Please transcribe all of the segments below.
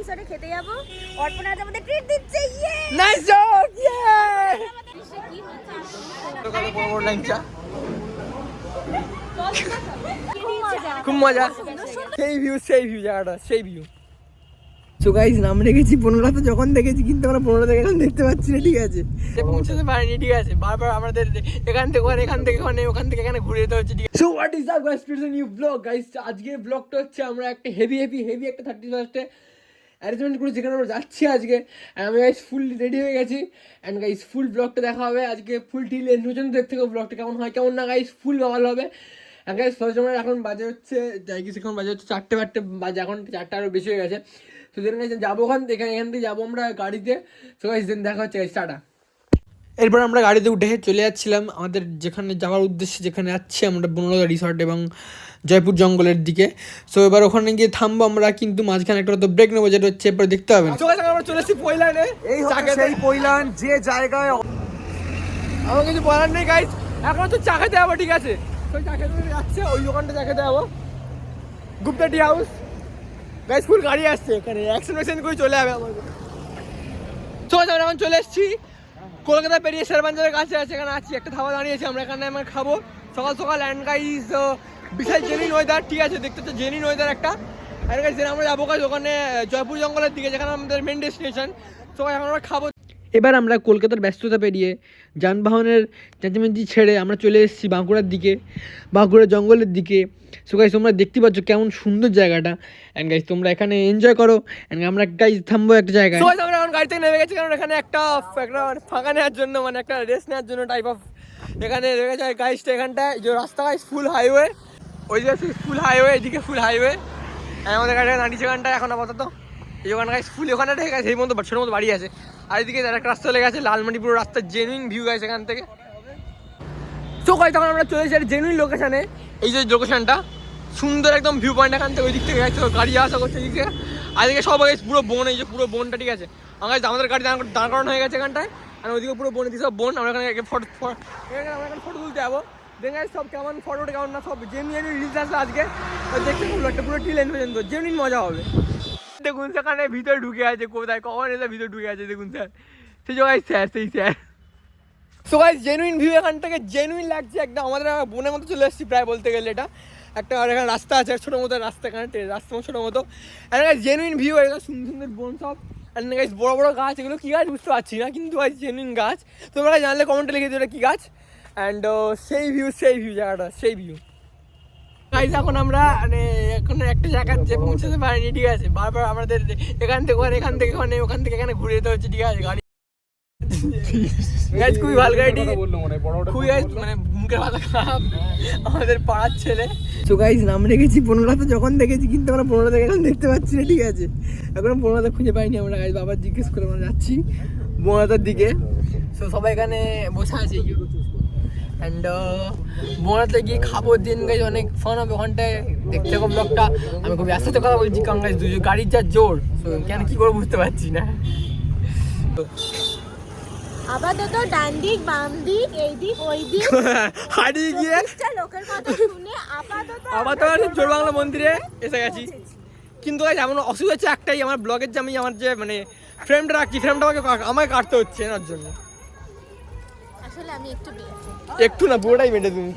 রিসর্টে খেতে যাব। অর্পণ আজ আমাদের ট্রিট দিচ্ছে। ইয়ে নাইস জব ইয়ে তো কত বড় লাইনটা খুব মজা সেই ভিউ জায়গাটা সেই ভিউ। সো গাইস নাম রেখেছি 15 তো যখন দেখেছি কিন্তু আমরা 15 থেকে এখন দেখতে পাচ্ছি না, ঠিক আছে পৌঁছাতে পারিনি, ঠিক আছে বারবার আমাদের এখান থেকে ওখান থেকে এখানে ঘুরে যেতে হচ্ছে, ঠিক আছে। So what is up guys, today new blog guys. আজকে ব্লগটা হচ্ছে আমরা একটা হেভি একটা 31st অ্যারেঞ্জমেন্ট করেছি যেখানে আমরা যাচ্ছি আজকে। আমি গাইস ফুল রেডি হয়ে গেছি অ্যান্ড গাইস ফুল ব্লগটা দেখা হবে আজকে, ফুল টিল এন্ড পর্যন্ত দেখতে হবে ব্লগটা কেমন হয় কেমন না গাইস, ফুল ভালো হবে। অ্যান্ড গাইস ফার্স্ট আমরা এখন বাজে হচ্ছে এখন বাজে হচ্ছে 4টে বাজে, এখন 4টা আরও বেশি হয়ে গেছে। তো যেন যাবো এখান থেকে যাবো আমরা গাড়িতে। তো গাইস দেন দেখা হচ্ছে টাটা। এরপর আমরা গাড়িতে উঠে চলে যাচ্ছিলাম আমাদের যেখানে যাওয়ার উদ্দেশ্যে, যেখানে যাচ্ছি আমরা বনলতা রিসর্ট এবং জয়পুর জঙ্গলের দিকে। সো এবার ওখানে গিয়ে থামবো আমরা, কিন্তু মাঝখানে একটা তো ব্রেক নেবো, যেটা হচ্ছে এরপর দেখতে হবে। আমরা চলে এসেছি পৈলানে, এই সেই পৈলান যে জায়গায় আমার কিছু বলার নেই গাইস, এখন তো চা খেতে যাবো, ঠিক আছে ওই চা খেতে যাচ্ছে, ওই দোকানটা চা খেতে যাবো, গুপ্তা টি হাউস গাইস। ফুল গাড়ি আসছে এখানে, অ্যাক্সিডেন্ট করে চলে যাবে আমার। তো আমরা এখন চলে এসেছি কলকাতা পেরিয়ে শেরবাঞ্জারের কাছে আছে, এখানে আছি একটা ধাবা দাঁড়িয়েছি আমরা, এখানে আমরা খাবো সকাল অ্যান্ড গাইস বিশাল জেনুইন ওয়েদার, ঠিক আছে দেখতে তো জেনুইন ওয়েদার একটা। অ্যান্ড গাইস আমরা যাবো গাইস ওখানে জয়পুর জঙ্গলের দিকে, যেখানে আমাদের মেন ডেস্টিনেশন। তো এখন আমরা খাবো। এবার আমরা কলকাতার ব্যস্ততা পেরিয়ে যানবাহনের চেঁচামেচি ছেড়ে আমরা চলে এসেছি বাঁকুড়ার দিকে, বাঁকুড়ার জঙ্গলের দিকে। সো গাইস তোমরা দেখতে পাচ্ছ কেমন সুন্দর জায়গাটা, অ্যান্ড গাইস তোমরা এখানে এনজয় করো। অ্যান্ড আমরা গাইস থামবো একটা জায়গায়। সো আমরা এখন গাড়ি থেকে নেমে গেছি, কারণ এখানে একটা ফাঁকা নেওয়ার জন্য, মানে একটা রেস্ট নেওয়ার জন্য টাইপ অফ এখানে রেখে যায় গাইসটা। এখানটায় যে রাস্তা গাইস ফুল হাইওয়ে, ওই যে ফুল হাইওয়ে, এদিকে ফুল হাইওয়ে। আমাদের গাড়িটা দাঁড়িয়েছে এখানটায় এখন আপাতত, এই ওখানে গাইস ফুল ওখানে রেখে গেছে, এই মতো ছোটো মতো বাড়ি আছে। আর এদিকে একটা রাস্তা লেগে আছে লালমাটি পুরো রাস্তার জেনুইন ভিউ গাইস এখান থেকে। তো গাইস তখন আমরা চলে এসেছি জেনুইন লোকেশানে, এই যে লোকেশানটা সুন্দর একদম ভিউ পয়েন্ট এখান থেকে, ওই দিক থেকে গাড়ি আসা করছে এদিকে, আর এদিকে সব গাইস পুরো বন, এই যে পুরো বনটা, ঠিক আছে আমাদের গাড়ি দাঁড় করানো হয়ে গেছে এখানটায়, আর ওইদিকে পুরো বন, সব বন। আমরা এখানে ফটো তুলতে যাবো, দেখে সব কেমন ফটোটা কেমন না সব জেনুইন রিলস আসবে আজকে, দেখতে একটা পুরো টিল এন্ড পর্যন্ত জেনুইন মজা হবে। দেখুন সেখানে ভিতরে ঢুকে আছে, কোথায় কখন এসে ভিতরে ঢুকে আছে দেখুন স্যার, সেই জায়গায় স্যার সেই sir. So guys genuine view এখান থেকে জেনুইন লাগছে একদম, আমাদের বনের মতো চলে এসেছি প্রায় বলতে গেলে। এটা একটা আর এখানে রাস্তা আছে ছোটো মতো রাস্তা, এখানে রাস্তা ছোটো মতো, আর জেনুইন ভিউ, এটা সুন্দর সুন্দর বন সব, আর গাইস বড় বড় গাছ, এগুলো কী গাছ বুঝতে পারছি না, কিন্তু গাইস জেনুইন গাছ। তোমরা জানলে কমেন্টে লিখে দিও এটা কী গাছ। অ্যান্ড সেই ভিউ জায়গাটা সেই ভিউ গাইস। এখন আমরা মানে এখন একটা জায়গায় যে পৌঁছাতে পারিনি, ঠিক আছে বারবার আমাদের এখান থেকে ওখান থেকে এখানে ঘুরে যেতে হচ্ছে, ঠিক আছে গাড়ি গাইস খুবই ভালো গাড়িটি, খুবই মানে মুখের ভাষা খারাপ আমাদের পাড়ার ছেলে। সো গাইস নাম রেখেছি 15 তো যখন দেখেছি কিন্তু আমরা 15 থেকে এখন দেখতে পাচ্ছি না, ঠিক আছে এখন 15 খুঁজে পাইনি আমরা গাইস, বাবার জিজ্ঞেস করে আমরা যাচ্ছি 15টার দিকে। সো সবাই এখানে বসে আছে অ্যান্ড বোনাতে গিয়ে খাবো দিন গাইজ, অনেক ফান হবে ওখানটায়, দেখতে হবে ব্লগটা। আমি খুব ব্যস্ত কথা বলছি কারণ গাইজ গাড়ির যা জোর, কেন কী করে বুঝতে পারছি না। আপাতত ডান দিক বাম দিক এই দিক ওই দিক হারিয়ে গিয়ে লোকের কথা শুনে আপাতত জোর বাংলা মন্দিরে এসে গেছি। কিন্তু গাইজ এমন অসুবিধা হচ্ছে একটাই, আমার ব্লগের যে আমি আমার যে মানে ফ্রেমটা রাখছি, ফ্রেমটা আমাকে কাটতে হচ্ছে এনার জন্য। আসলে আমি একটু না পুরোটাই মেটে, তুমি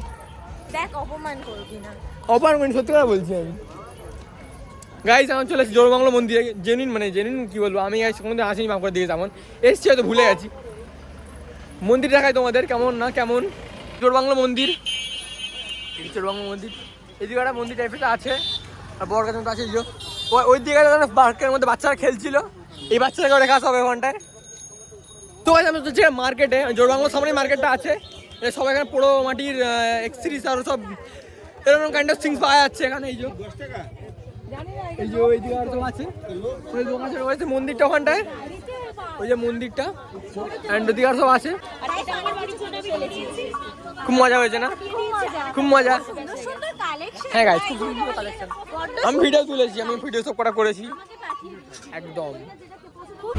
দেখ অপমান করবি না। অপমান করি, সত্যি কথা বলছি আমি। গাইজ আমার চলে এসেছি জোরবাংলা মন্দিরে, জেনুইন কী বলবো, আমি গাইজ কোনোদিন আসিনি বাঁকুড়ার দিকে, তেমন এসছি হয়তো ভুলে গেছি। মন্দির দেখাই তোমাদের কেমন না কেমন, জোরবাংলা মন্দির, জোরবাংলা মন্দির এদিকে একটা মন্দির টাইপের আছে, আর বড় কাছে আছে ওই দিকে পার্কের মধ্যে বাচ্চারা খেলছিল, এই বাচ্চাটাকে রেখা আসা হবে ওখানটায়। তো গাইজ আমি হচ্ছে মার্কেটে, জোরবাংলার সামনে মার্কেটটা আছে, সব এখানে পোড়ো মাটির এক্সেসরিজ আর সব এরকম কাইন্ড অফ থিংস পাওয়া যাচ্ছে এখানে। এই যে ওই দিকে আর সব আছে, ওই দোকান রয়েছে মন্দিরটা ওখানটায়, ওই যে মন্দিরটা অ্যান্ড ওদিকে আর সব আছে। খুব মজা হয়েছে না, খুব মজা। হ্যাঁ গাইজ খুব সুন্দর কালেকশন, আমি ভিডিও তুলেছি, আমি ভিডিও সব করা করেছি একদম।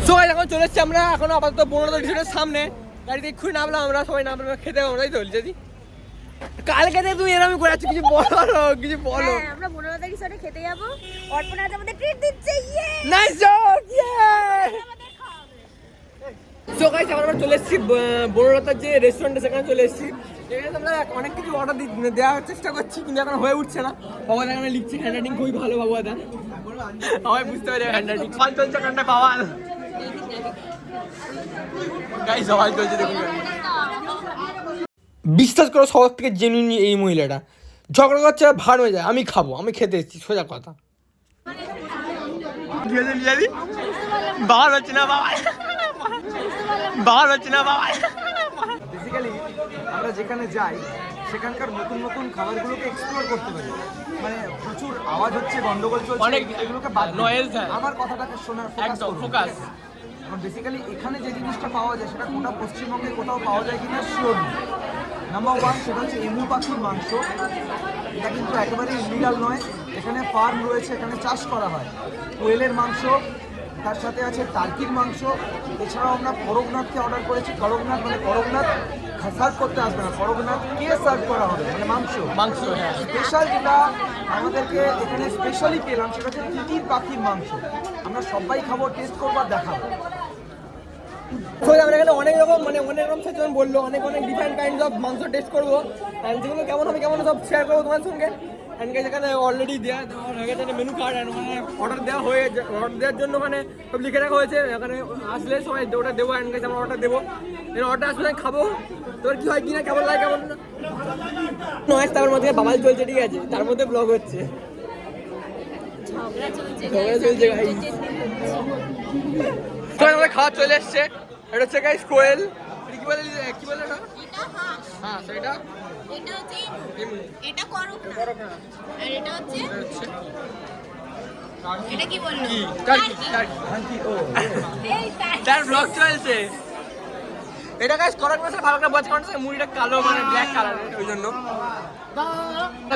সো গাইজ এখন চলে এসেছি আমরা, এখন আপাতত বনলতা রিসর্টের সামনে, গাড়িতে এক্ষুনি নামলাম আমরা, সবাই নামলাম খেতে হবে, তাই তো বলছি। কালকে থেকে তুমি এরকম করে আছো, কিছু বলো। আমরা বনলতা রিসর্টে খেতে যাবো, অর্পণ আজ আমাদের ট্রিট দিচ্ছে। ইয়ে নাইস জব গাইস আমরা চলে এসেছি বনলতার যে রেস্টুরেন্টে, সেখানে চলে এসেছি। এখানে আমরা অনেক কিছু অর্ডার দেওয়ার চেষ্টা করছি, কিন্তু এখন হয়ে উঠছে না। বাবা এখানে লিখছে, হ্যান্ডরাইটিং খুবই ভালো বাবা দা, সবাই বুঝতে পারে হ্যান্ডরাইটিং। সবাই চলছে কান্না বাবা গাইস, সবাই চলছে দেখুন। বিশ্বাস করো সবার থেকে জেনুইন এই মহিলাটা, ঝগড়া করছে ভাড় হয়ে যায়, আমি খাবো, আমি খেতে এসেছি, সোজা কথা। বার হচ্ছে না বাবা, বার হচ্ছে না বাবা। বেসিক্যালি আমরা যেখানে যাই সেখানকার নতুন নতুন খাবারগুলোকে এক্সপ্লোর করতে পারি। মানে প্রচুর আওয়াজ হচ্ছে, গন্ডগোল চলছে, অনেক এগুলোকে বাদ দিন। নয়েজ হয়। আমার কথাটাকে শোনার একদম ফোকাস। বেসিক্যালি এখানে যে জিনিসটা পাওয়া যায় সেটা গোটা পশ্চিমবঙ্গে কোথাও পাওয়া যায় কিনা শিওর নেই। নাম্বার ওয়ান, সেটা হচ্ছে এমু পাখির মাংস। এটা কিন্তু একেবারে ইলিগাল নয়, এখানে ফার্ম রয়েছে, এখানে চাষ করা হয়। কোয়েলের মাংস, তার সাথে আছে টার্কির মাংস। এছাড়াও আমরা করকনাথকে অর্ডার করেছি। করকনাথ মানে করকনাথ সার্ভ করতে আসবে না, করকনাথকে সার্ভ করা হবে, মানে মাংস। মাংস হ্যাঁ। স্পেশাল যেটা আমাদেরকে এখানে স্পেশালি পেলাম সেটা হচ্ছে তিতির পাখির মাংস। আমরা সবাই খাবো, টেস্ট করবো আর দেখাবো। আমরা এখানে অনেক রকম সেজন বললো, অনেক ডিফারেন্ট কাইন্ড অফ মাংস টেস্ট করবো, অ্যান্ড যেগুলো কেমন হবে কেমন সব শেয়ার করবো তোমার সঙ্গে। অ্যান্ড এখানে অলরেডি দেওয়া হয়ে গেছে মেনু কার্ড, অ্যান্ড অর্ডার দেওয়ার জন্য ওখানে সব লিখে রাখা হয়েছে। এখানে আসলে সবাই ওটা দেবো, অ্যান্ড আমরা অর্ডার দেবো, অর্ডার আসলে খাবো। তোর কি হয় কিনা, কেমন লাগে কেমন নয়, তার মধ্যে বাবাল চলছে, ঠিক আছে, তার মধ্যে ব্লগ হচ্ছে, ঝগড়া চলছে ভাই। তো আমাদের খাওয়া চলে এসছে। এটা হচ্ছে গাইস কোয়েল, কি বলে এটা? হ্যাঁ সেটা এটা হচ্ছে এটা করকনাথ, আর এটা হচ্ছে এটা কি বললো, কি টার্কি। ও তার ব্লগ চলছে। এটা গাইস করকনাথের ভালো করে বোঝা, কারণ মুড়িটা কালো, মানে ব্ল্যাক কালারের, ওই জন্য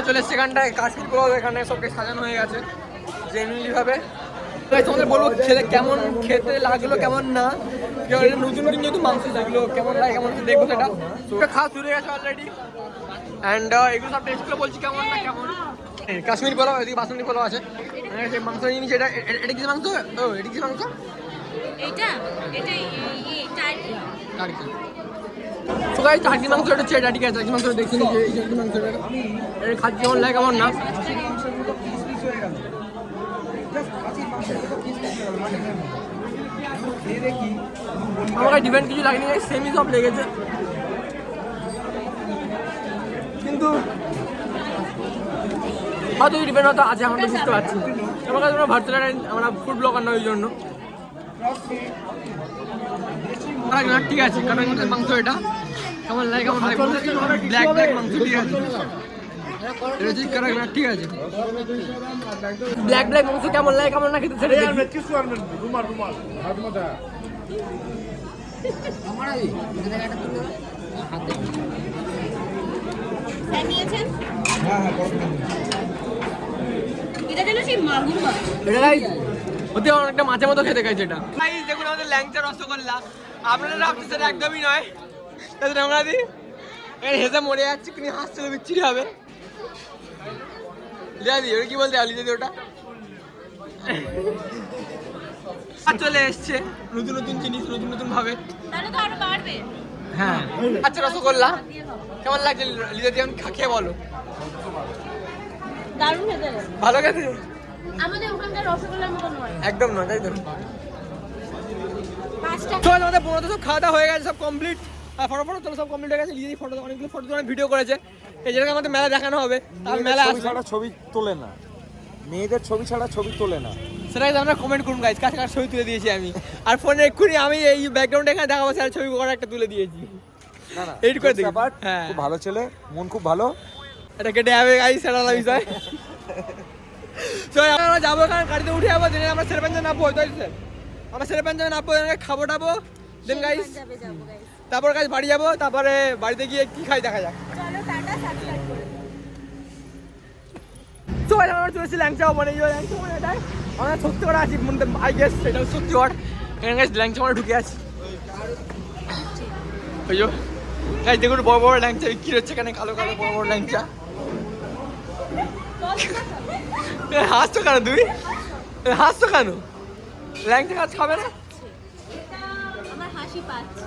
চলে এসছে। এখানটায় কাশ্মীর পোলাও, এখানে সবকে সাজানো হয়ে গেছে জেনুইনলি ভাবে। তোমাদের বলবো ছেলে কেমন খেতে লাগলো কেমন না, নতুন নতুন যেহেতু মাংস, যেগুলো কেমন লাগে কেমন দেখবো সেটা। খাওয়া শুরু হয়ে গেছে অলরেডি, অ্যান্ড এগুলো সব টেস্ট করে বলছি কেমন না কেমন। কাশ্মীরি পোলাও, এদিকে বাসন্তী পোলাও আছে, সেই মাংস নিয়েছি। এটা কি মাংস? ও এটা কি মাংস? এটা টার্কি। তো গাইস টার্কি মাংস এটা হচ্ছে, এটা ঠিক আছে, টার্কি মাংস দেখিনি যে এই টার্কি মাংসটা এটা খাচ্ছি কেমন লাগে কেমন না। আমাকে ডিফারেন্ট কিছু লাগেনি, সেমই সব লেগেছে, কিন্তু হয়তো ডিফারেন্ট হয়তো আছে, আমরা বুঝতে পারছি না। আমার কাছে আমরা ভার্চুয়াল, আমরা ফুড ব্লগার না, ওই জন্য ঠিক আছে। কারণ মাংস এটা কেমন লাগে কেমন লাগে, ব্ল্যাক মাংস, ঠিক আছে, ঠিক আছে। ব্ল্যাক মাংস কেমন লাগে কেমন না খেতে সেটা নিয়েছেন। এটা যেন সেই মাগুর মাছ, ওতে অনেকটা মাছের মতো খেতে গেছে এটা। দেখুন আমাদের ল্যাংচা রসগোল্লা, আপনারা ভাবছেন সেটা একদমই নয়, আমরা দিই হেসে মরে যাচ্ছে, কিন্তু হাসছিল বিচ্ছিরি হবে। লিয়াদি ওটা কি বলতে আলি যদি ওটা চলে এসছে, নতুন নতুন জিনিস নতুন নতুন ভাবে, তাহলে তো আরো বাড়বে। হ্যাঁ আচ্ছা রসগোল্লা কেমন লাগছে লিজা দিয়ে খেয়ে বলো। দারুণ খেতে, ভালো খেতে, আমাদের ওখানকার রসগোল্লার মতো নয়, একদম নয়, তাই তো। পাঁচটা চল আমাদের বোনতো সব খাওয়া দাওয়া হয়ে গেছে, সব কমপ্লিট, ফটো তোলা সব কমপ্লিট হয়ে গেছে। লিজা ফটো অনেকগুলো ফটো তোলা ভিডিও করেছে, এই যেটাকে আমাদের মেলা দেখানো হবে, তার মেলা ছবি ছাড়া ছবি তোলে না, মেয়েদের ছবি ছাড়া ছবি তোলে না, সেটাই আমরা কমেন্ট করুন গাইজ, কাছে কাছে ছবি তুলে দিয়েছি আমি, আর ফোনে এক্ষুনি আমি এই ব্যাকগ্রাউন্ডে এখানে দেখাবো, স্যার ছবি করে একটা তুলে দিয়েছি। না না এডিট করে দিই। হ্যাঁ খুব ভালো ছেলে, মন খুব ভালো, এটা কেটে যাবে গাইজ, সেটা আলাদা বিষয়। চল আমরা যাবো, এখানে গাড়িতে উঠে যাবো, দিনে আমরা সেরেপাঞ্জা নামবো, তাই স্যার আমরা সেরেপাঞ্জা নামবো, খাবো টাবো, দেন গাইজ তারপর গাইজ বাড়ি যাবো, তারপরে বাড়িতে গিয়ে কি খাই দেখা যাক। চলো টাটা, সাবস্ক্রাইব করো। তো আমরা চলেছি ল্যাংচা মানে এটাই আমরা সত্যি করে আছি, আই গেস সেটা সত্যি ওর এখানে গাইজ ল্যাংচা মানে ঢুকে আছি। ওই গাইজ দেখুন বড় বড় ল্যাংচা বিক্রি হচ্ছে এখানে, কালো কালো বড় বড় ল্যাংচা। হাসছো কেন তুই, হাসছো কেন? ল্যাংচা কাজ খাবে না? আমার হাসি পাচ্ছে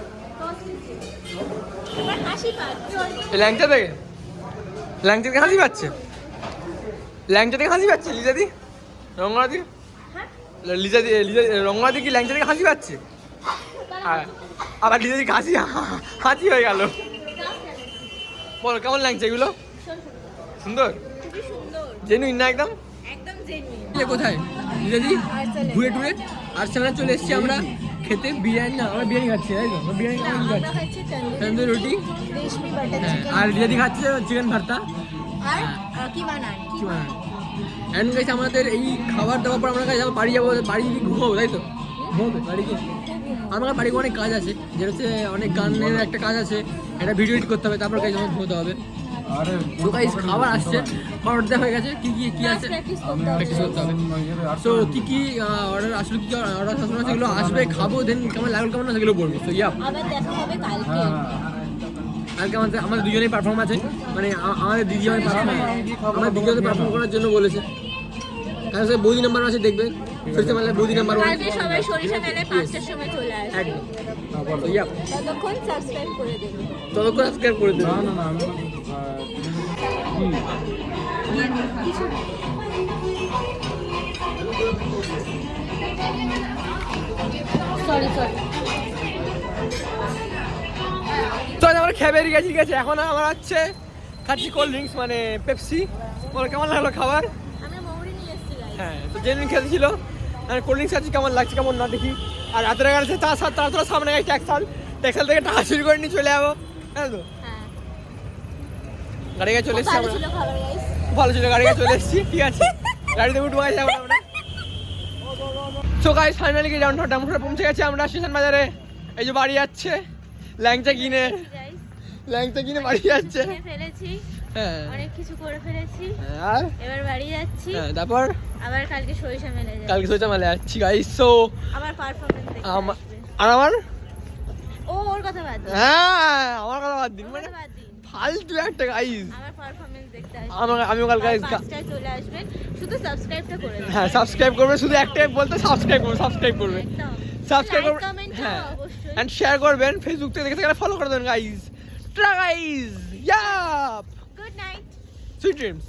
এবার হাসি পাচ্ছে এই ল্যাংচা থেকে হাসি পাচ্ছে লিজাদি রঙ্গনাদি হ্যাঁ লিজাদি রঙ্গনাদি কি ল্যাংচা থেকে হাসি পাচ্ছে আবার লিজাদি হাসি হয়ে গেল বল কেমন লাগছে এগুলো সুন্দর খুবই সুন্দর জেনুইন না একদম একদম জেনুইন এ কোথায় লিজাদি ঘুরে টুরে আর্সেনাল চলে এসেছি আমরা খেতে বিরিয়ানি না আমরা বিরিয়ানি খাচ্ছি তাই তো আমরা বিরিয়ানি আমরা খাচ্ছি খাচ্ছি তন্দুরি রুটি রেশমি বাটার হ্যাঁ, চিকেন আর লিজাদি খাচ্ছে চিকেন ভর্তা আর কি বানান কি বানান এন্ড গাইস আমাদের এই খাবার দাবার পর আমরা যাবো বাড়ি যাবো বাড়ি গিয়ে ঘুমাবো তাই তো ঘুমাবো বাড়ি গিয়ে আমার বাড়ি গিয়ে অনেক কাজ আছে যেটা হচ্ছে অনেক গানের একটা কাজ আছে একটা ভিডিও এডিট করতে হবে তারপর গাইস আমার ঘুমোতে হবে তো গাইস খাবার আসছে অর্ডার হয়ে গেছে কি আছে প্র্যাকটিস প্র্যাকটিস করতে হবে সো কি অর্ডার আসলে কি অর্ডার আসলে সেগুলো আসবে খাবো দেন কেমন লাগলো কেমন না সেগুলো বলবো তো ইয়া আবার দেখা হবে কালকে কালকে আমাদের দুজনেই পারফর্ম আছে মানে আমাদের দিদি আমাদের পারফর্ম করার জন্য বলেছে কারণ সে বৌদি নাম্বার আছে দেখবে সরিষা মেলায় বৌদি নাম্বার কালকে সবাই সরিষা মেলায় 5টার সময় চলে আসবে একদম তো ইয়া ততক্ষণ সাবস্ক্রাইব করে দেবে ততক্ষণ সাবস্ক্রাইব করে দেবে সরি তো আমরা খেয়ে বেরিয়ে গেছি ঠিক আছে এখন আমরা হচ্ছে খাচ্ছি কোল্ড ড্রিঙ্কস মানে পেপসি বলো কেমন লাগলো খাবার আমরা মৌরি নিয়ে এসেছি গাইস হ্যাঁ তো জেনুইন খেতেছিল আর কোল্ড ড্রিঙ্কস খাচ্ছি কেমন লাগছে কেমন না দেখি আর রাতের কাছে তার সামনে গেছে ট্যাক্সাল থেকে টাকা চুরি করে নিয়ে চলে যাবো হ্যাঁ তো হ্যাঁ গাড়ি গায়ে চলে এসছি ভালো আমরা ছিল খাবার গাইস ভালো ছিল গাড়ি গায়ে চলে এসছি ঠিক আছে গাড়িতে উঠবো গেছি আমরা সো গাইস ফাইনালি কি ডাউনটাউন পৌঁছে গেছি আমরা স্টেশন বাজারে এই যে বাড়ি যাচ্ছে ল্যাংচা কিনে বাড়ি যাচ্ছে খেয়ে ফেলেছি হ্যাঁ অনেক কিছু করে ফেলেছি আর এবার বাড়ি যাচ্ছি হ্যাঁ তারপর আবার কালকে সরিষা মেলে যাচ্ছি কালকে সোচা মেলে যাচ্ছি গাইস সো আবার পারফরম্যান্স দেখতে আসবে আর আমার ওর কথা বাদ দিন হ্যাঁ আমার কথা বাদ দিন ওর মানে কথা বাদ দিন ফালতু একটা গাইস আবার পারফরম্যান্স দেখতে আসবে আমিও কাল গাইস 5টায় চলে আসবেন শুধু সাবস্ক্রাইবটা করে দেবেন হ্যাঁ সাবস্ক্রাইব করবে শুধু একটাই বলতে সাবস্ক্রাইব করবে একদম সাবস্ক্রাইব করবে কমেন্ট হ্যাঁ অবশ্যই এন্ড শেয়ার করবেন ফেসবুক থেকে দেখে গেলে ফলো করে দেবেন গাইস ট্রা guys yup good night sweet dreams